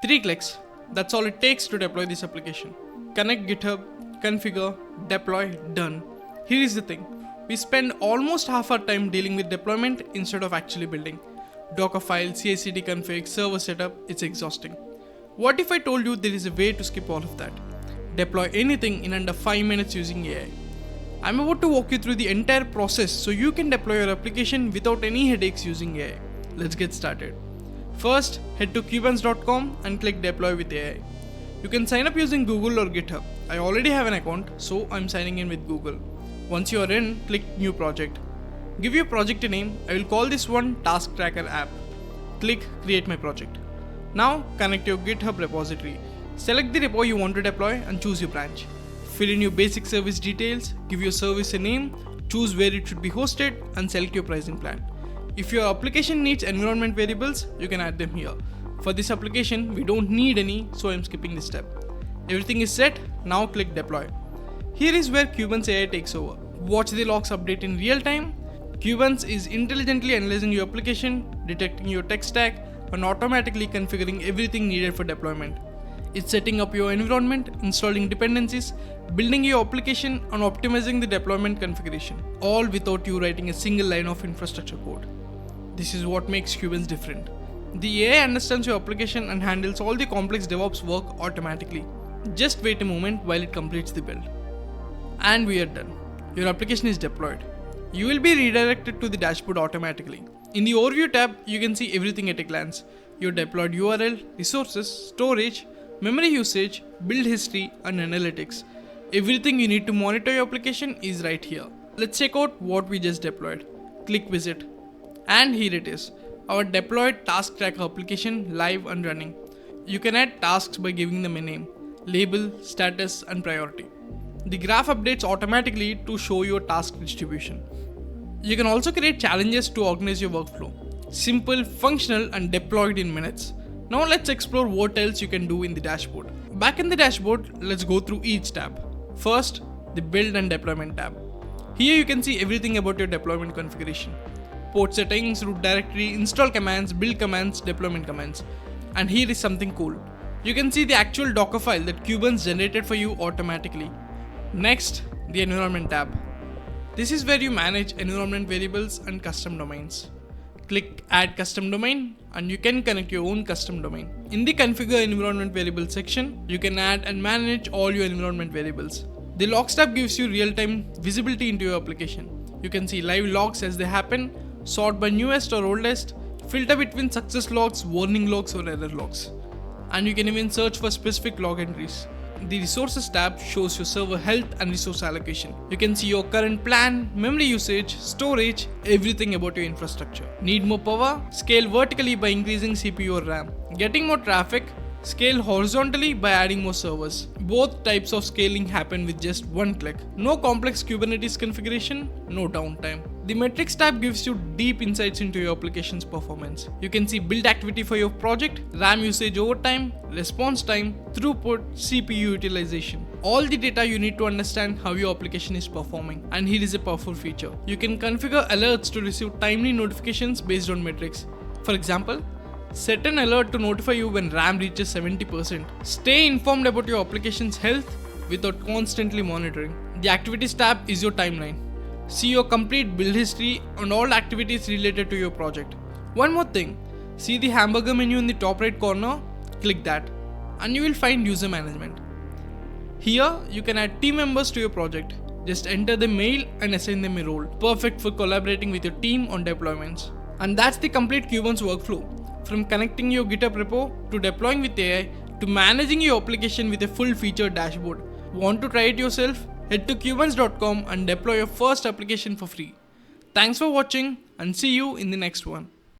3 clicks. That's all it takes to deploy this application. Connect GitHub, configure, deploy, done. Here is the thing. We spend almost half our time dealing with deployment instead of actually building. Docker file, CI/CD config, server setup, it's exhausting. What if I told you there is a way to skip all of that? Deploy anything in under 5 minutes using AI. I'm about to walk you through the entire process so you can deploy your application without any headaches using AI. Let's get started. First, head to Kuberns.com and click deploy with AI. You can sign up using Google or GitHub. I already have an account, so I'm signing in with Google. Once you are in, click new project. Give your project a name. I will call this one Task Tracker app. Click create my project. Now connect your GitHub repository. Select the repo you want to deploy and choose your branch. Fill in your basic service details, give your service a name, choose where it should be hosted and select your pricing plan. If your application needs environment variables, you can add them here. For this application, we don't need any, so I'm skipping this step. Everything is set, now click deploy. Here is where Kuberns AI takes over. Watch the logs update in real time. Kuberns is intelligently analyzing your application, detecting your tech stack, and automatically configuring everything needed for deployment. It's setting up your environment, installing dependencies, building your application, and optimizing the deployment configuration, all without you writing a single line of infrastructure code. This is what makes Kuberns different. The AI understands your application and handles all the complex DevOps work automatically. Just wait a moment while it completes the build. And we are done. Your application is deployed. You will be redirected to the dashboard automatically. In the Overview tab, you can see everything at a glance. Your deployed URL, resources, storage, memory usage, build history, and analytics. Everything you need to monitor your application is right here. Let's check out what we just deployed. Click visit. And here it is. Our deployed task tracker application live and running. You can add tasks by giving them a name, label, status, and priority. The graph updates automatically to show your task distribution. You can also create challenges to organize your workflow. Simple, functional, and deployed in minutes. Now let's explore what else you can do in the dashboard. Back in the dashboard, let's go through each tab. First, the build and deployment tab. Here you can see everything about your deployment configuration. Port settings, root directory, install commands, build commands, deployment commands. And here is something cool. You can see the actual Docker file that Kuberns generated for you automatically. Next, the environment tab. This is where you manage environment variables and custom domains. Click add custom domain and you can connect your own custom domain. In the configure environment variables section, you can add and manage all your environment variables. The logs tab gives you real-time visibility into your application. You can see live logs as they happen, sort by newest or oldest, filter between success logs, warning logs, or error logs. And you can even search for specific log entries. The resources tab shows your server health and resource allocation. You can see your current plan, memory usage, storage, everything about your infrastructure. Need more power? Scale vertically by increasing CPU or RAM. Getting more traffic? Scale horizontally by adding more servers. Both types of scaling happen with just one click. No complex Kubernetes configuration, no downtime. The metrics tab gives you deep insights into your application's performance. You can see build activity for your project, RAM usage over time, response time, throughput, CPU utilization. All the data you need to understand how your application is performing. And here is a powerful feature. You can configure alerts to receive timely notifications based on metrics. For example, set an alert to notify you when RAM reaches 70%. Stay informed about your application's health without constantly monitoring. The activities tab is your timeline. See your complete build history and all activities related to your project. One more thing, see the hamburger menu in the top right corner? Click that and you will find user management. Here you can add team members to your project. Just enter the mail and assign them a role. Perfect for collaborating with your team on deployments. And that's the complete Kuberns workflow. From connecting your GitHub repo to deploying with AI to managing your application with a full featured dashboard. Want to try it yourself? Head to Kuberns.com and deploy your first application for free. Thanks for watching and see you in the next one.